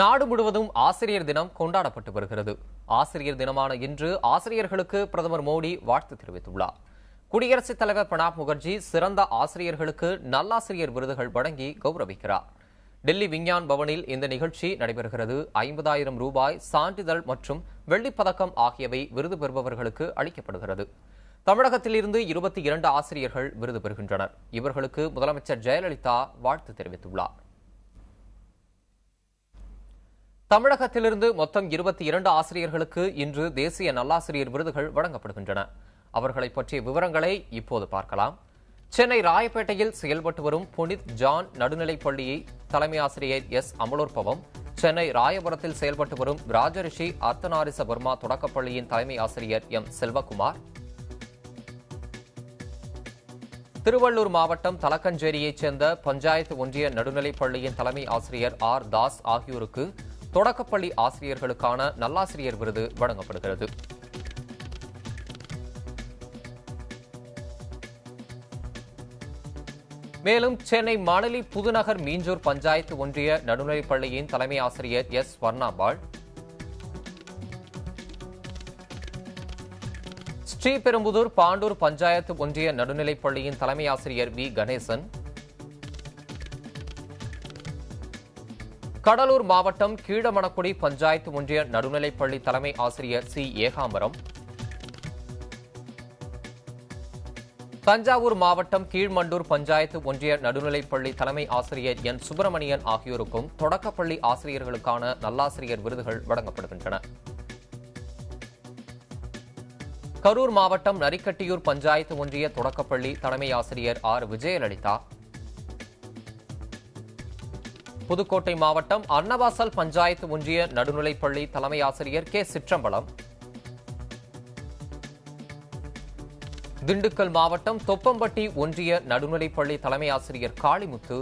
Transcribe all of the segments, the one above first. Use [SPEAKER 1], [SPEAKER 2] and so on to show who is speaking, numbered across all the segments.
[SPEAKER 1] நாடு முழுவதும் ஆசிரியர் தினம் கொண்டாடப்பட்டு வருகிறது. ஆசிரியர் தினமான இன்று ஆசிரியர்களுக்கு பிரதமர் மோடி வாழ்த்து தெரிவித்துள்ளார். குடியரசுத் தலைவர் பிரணாப் முகர்ஜி சிறந்த ஆசிரியர்களுக்கு நல்லாசிரியர் விருதுகள் வழங்கி கௌரவிக்கிறார். டெல்லி விஞ்ஞான் பவனில் இந்த நிகழ்ச்சி நடைபெறுகிறது. 50,000 ரூபாய் சான்றிதழ் மற்றும் வெள்ளிப்பதக்கம் ஆகியவை விருது பெறுபவர்களுக்கு அளிக்கப்படுகிறது. தமிழகத்திலிருந்து 22 ஆசிரியர்கள் விருது பெறுகின்றனர். இவர்களுக்கு முதலமைச்சர் ஜெயலலிதா வாழ்த்து தெரிவித்துள்ளார். தமிழகத்திலிருந்து மொத்தம் 22 ஆசிரியர்களுக்கு இன்று தேசிய நல்லாசிரியர் விருதுகள் வழங்கப்படுகின்றன. அவர்களை பற்றிய விவரங்களை இப்போது பார்க்கலாம். சென்னை ராயப்பேட்டையில் செயல்பட்டு வரும் புனித் ஜான் நடுநிலைப்பள்ளியை தலைமை ஆசிரியர் எஸ் அமலோற்பவம், சென்னை ராயபுரத்தில் செயல்பட்டு வரும் ராஜரிஷி அர்த்தநாரிச வர்மா தொடக்கப்பள்ளியின் தலைமை ஆசிரியர் எம் செல்வகுமார், திருவள்ளூர் மாவட்டம் தலக்கஞ்சேரியைச் சேர்ந்த பஞ்சாயத்து ஒன்றிய நடுநிலைப்பள்ளியின் தலைமை ஆசிரியர் ஆர் தாஸ் ஆகியோருக்கு தொடக்கப்பள்ளி ஆசிரியர்களுக்கான நல்லாசிரியர் விருது வழங்கப்படுகிறது. மேலும் சென்னை மணலி புதுநகர் மீஞ்சூர் பஞ்சாயத்து ஒன்றிய நடுநிலைப்பள்ளியின் தலைமை ஆசிரியர் எஸ் வர்ணாபாள், ஸ்ரீபெரும்புதூர் பாண்டூர் பஞ்சாயத்து ஒன்றிய நடுநிலைப்பள்ளியின் தலைமை ஆசிரியர் வி கணேசன், கடலூர் மாவட்டம் கீழமணக்குடி பஞ்சாயத்து ஒன்றிய நடுநிலைப்பள்ளி தலைமை ஆசிரியர் சி ஏகாம்பரம், தஞ்சாவூர் மாவட்டம் கீழ்மண்டூர் பஞ்சாயத்து ஒன்றிய நடுநிலைப்பள்ளி தலைமை ஆசிரியர் என் சுப்பிரமணியன் ஆகியோருக்கும் தொடக்கப்பள்ளி ஆசிரியர்களுக்கான நல்லாசிரியர் விருதுகள் வழங்கப்படுகின்றன. கரூர் மாவட்டம் நரிக்கட்டியூர் பஞ்சாயத்து ஒன்றிய தொடக்கப்பள்ளி தலைமை ஆசிரியர் ஆர் விஜயலலிதா, புதுக்கோட்டை மாவட்டம் அன்னவாசல் பஞ்சாயத்து ஒன்றிய நடுநிலைப்பள்ளி தலைமை ஆசிரியர் கே சிற்றம்பலம், திண்டுக்கல் மாவட்டம் தொப்பம்பட்டி ஒன்றிய நடுநிலைப்பள்ளி தலைமை ஆசிரியர் காளிமுத்து,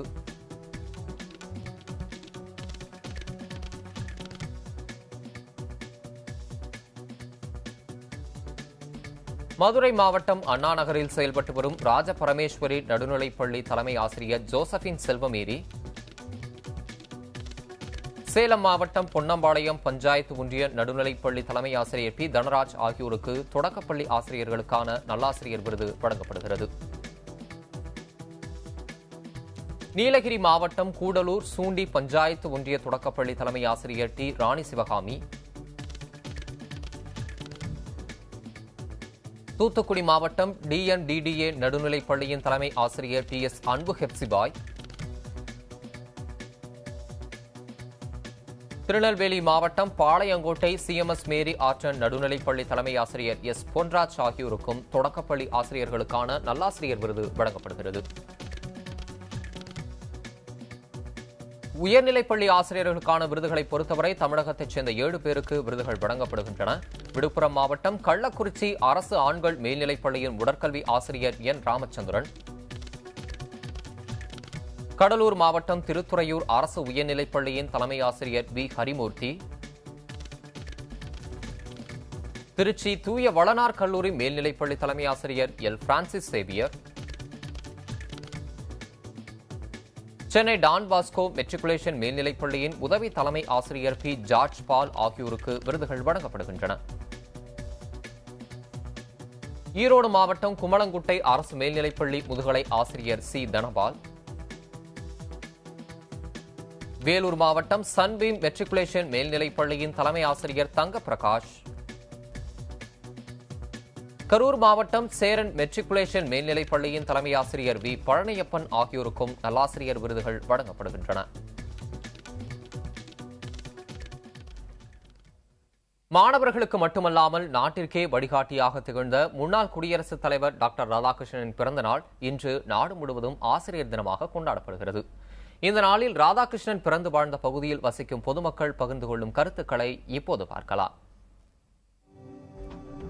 [SPEAKER 1] மதுரை மாவட்டம் அண்ணாநகரில் செயல்பட்டு வரும் ராஜபரமேஸ்வரி நடுநிலைப்பள்ளி தலைமை ஆசிரியர் ஜோசபின் செல்வமேரி, சேலம் மாவட்டம் பொன்னம்பாளையம் பஞ்சாயத்து ஒன்றிய நடுநிலைப்பள்ளி தலைமை ஆசிரியர் பி தனராஜ் ஆகியோருக்கு தொடக்கப்பள்ளி ஆசிரியர்களுக்கான நல்லாசிரியர் விருது வழங்கப்படுகிறது. நீலகிரி மாவட்டம் கூடலூர் சூண்டி பஞ்சாயத்து ஒன்றிய தொடக்கப்பள்ளி தலைமை ஆசிரியர் டி ராணி சிவகாமி, தூத்துக்குடி மாவட்டம் டிஎன்டிடிஏ நடுநிலைப்பள்ளியின் தலைமை ஆசிரியர் டி எஸ் அன்பு ஹெப்சிபாய், திருநெல்வேலி மாவட்டம் பாளையங்கோட்டை சிஎம்எஸ் மேரி ஆர்டன் நடுநிலைப்பள்ளி தலைமை ஆசிரியர் எஸ் பொன்ராஜ் ஆகியோருக்கும் தொடக்கப்பள்ளி ஆசிரியர்களுக்கான நல்லாசிரியர் விருது வழங்கப்படுகிறது. உயர்நிலைப்பள்ளி ஆசிரியர்களுக்கான விருதுகளை பொறுத்தவரை தமிழகத்தைச் சேர்ந்த 7 பேருக்கு விருதுகள் வழங்கப்படுகின்றன. விழுப்புரம் மாவட்டம் கள்ளக்குறிச்சி அரசு ஆண்கள் மேல்நிலைப்பள்ளியின் உடற்கல்வி ஆசிரியர் என் ராமச்சந்திரன், கடலூர் மாவட்டம் திருத்துறையூர் அரசு உயர்நிலைப்பள்ளியின் தலைமை ஆசிரியர் வி ஹரிமூர்த்தி, திருச்சி தூய வளனார் கல்லூரி மேல்நிலைப்பள்ளி தலைமை ஆசிரியர் L Francis Xavier, Chennai Don Bosco matriculation மேல்நிலைப்பள்ளியின் உதவி தலைமை ஆசிரியர் பி ஜார்ஜ் பால் ஆகியோருக்கு விருதுகள் வழங்கப்படுகின்றன. ஈரோடு மாவட்டம் குமளங்குட்டை அரசு மேல்நிலைப்பள்ளி முதுகலை ஆசிரியர் சி தனபால், வேலூர் மாவட்டம் சன்பீம் மெட்ரிகுலேஷன் மேல்நிலைப்பள்ளியின் தலைமை ஆசிரியர் தங்க பிரகாஷ், கரூர் மாவட்டம் சேரன் மெட்ரிகுலேஷன் மேல்நிலைப்பள்ளியின் தலைமை ஆசிரியர் வி பழனியப்பன் ஆகியோருக்கும் நல்லாசிரியர் விருதுகள் வழங்கப்படுகின்றன. மாணவர்களுக்கு மட்டுமல்லாமல் நாட்டிற்கே வழிகாட்டியாக திகழ்ந்த முன்னாள் குடியரசுத் தலைவர் டாக்டர் ராதாகிருஷ்ணனின் பிறந்த நாள் இன்று நாடு முழுவதும் ஆசிரியர் தினமாக கொண்டாடப்படுகிறது. இந்த நாளில் ராதாகிருஷ்ணன் பிறந்து வாழ்ந்த பகுதியில் வசிக்கும் பொதுமக்கள் பகிர்ந்து கொள்ளும் கருத்துக்களை இப்போது பார்க்கலாம்.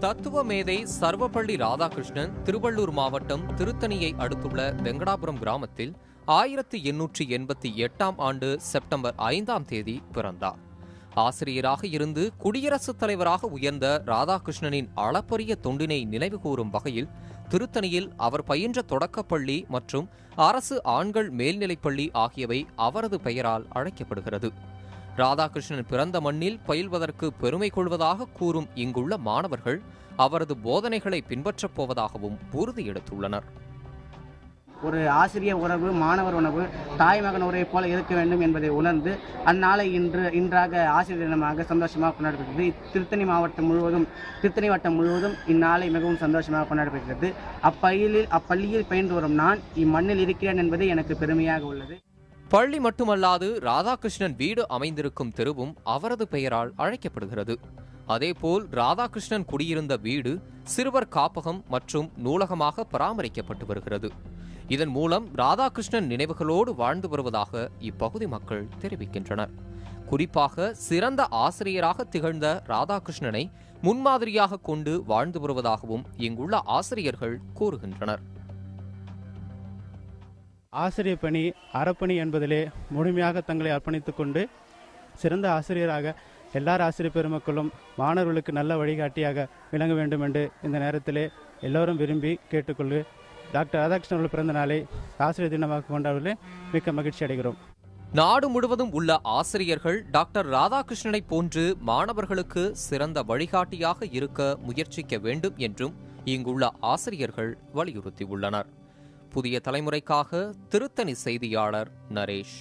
[SPEAKER 1] தத்துவ மேதை சர்வப்பள்ளி ராதாகிருஷ்ணன் திருவள்ளூர் மாவட்டம் திருத்தணியை அடுத்துள்ள வெங்கடாபுரம் கிராமத்தில் 1888ஆம் ஆண்டு செப்டம்பர் 5ஆம் தேதி பிறந்தார். ஆசிரியராக இருந்து குடியரசுத் தலைவராக உயர்ந்த ராதாகிருஷ்ணனின் அளப்பரிய தொண்டினை நினைவுகூரும் வகையில் திருத்தணியில் அவர் பயின்ற தொடக்கப்பள்ளி மற்றும் அரசு ஆண்கள் மேல்நிலைப்பள்ளி ஆகியவை அவரது பெயரால் அழைக்கப்படுகிறது. ராதாகிருஷ்ணன் பிறந்த மண்ணில் பயில்வதற்கு பெருமை கொள்வதாக கூறும் இங்குள்ள மாணவர்கள் அவரது போதனைகளை பின்பற்றப் போவதாகவும் உறுதி எடுத்துள்ளனர்.
[SPEAKER 2] ஒரு ஆசிரியர் உறவு, மாணவர் உணவு, தாய் மகன் உறவை போல இருக்க வேண்டும் என்பதை உணர்ந்து அந்நாளை இன்றாக ஆசிரியர் தினமாக சந்தோஷமாக கொண்டாடப்படுகிறது. திருத்தணி வட்டம் முழுவதும் இந்நாளை மிகவும் சந்தோஷமாக கொண்டாடப்படுகிறது. அப்பள்ளியில் பயின்று வரும் நான் இம்மண்ணில் இருக்கிறேன் என்பது எனக்கு பெருமையாக உள்ளது.
[SPEAKER 1] பள்ளி மட்டுமல்லாது ராதாகிருஷ்ணன் வீடு அமைந்திருக்கும் தெருவும் அவரது பெயரால் அழைக்கப்படுகிறது. அதேபோல் ராதாகிருஷ்ணன் குடியிருந்த வீடு சிறுவர் காப்பகம் மற்றும் நூலகமாக பராமரிக்கப்பட்டு வருகிறது. இதன் மூலம் ராதாகிருஷ்ணன் நினைவுகளோடு வாழ்ந்து வருவதாக இப்பகுதி மக்கள் தெரிவிக்கின்றனர். குறிப்பாக சிறந்த ஆசிரியராக திகழ்ந்த ராதாகிருஷ்ணனை முன்மாதிரியாக கொண்டு வாழ்ந்து வருவதாகவும் இங்குள்ள ஆசிரியர்கள் கூறுகின்றனர்.
[SPEAKER 3] ஆசிரியர் பணி அறப்பணி என்பதிலே முழுமையாக தங்களை அர்ப்பணித்துக் கொண்டு சிறந்த ஆசிரியராக எல்லார் ஆசிரியர் பெருமக்களும் மாணவர்களுக்கு நல்ல வழிகாட்டியாக விளங்க வேண்டும் என்று இந்த நேரத்திலே எல்லோரும் விரும்பி கேட்டுக்கொள்ளு. டாக்டர் ராதாகிருஷ்ணன் அவர்கள் பிறந்த நாளை ஆசிரியர் தினமாக கொண்டாடுவதில் மிக்க மகிழ்ச்சி அடைகிறோம்.
[SPEAKER 1] நாடு முழுவதும் உள்ள ஆசிரியர்கள் டாக்டர் ராதாகிருஷ்ணனை போன்று மாணவர்களுக்கு சிறந்த வழிகாட்டியாக இருக்க முயற்சிக்க வேண்டும் என்றும் இங்குள்ள ஆசிரியர்கள் வலியுறுத்தியுள்ளனர். புதிய தலைமுறைக்காக திருத்தணி செய்தியாளர் நரேஷ்.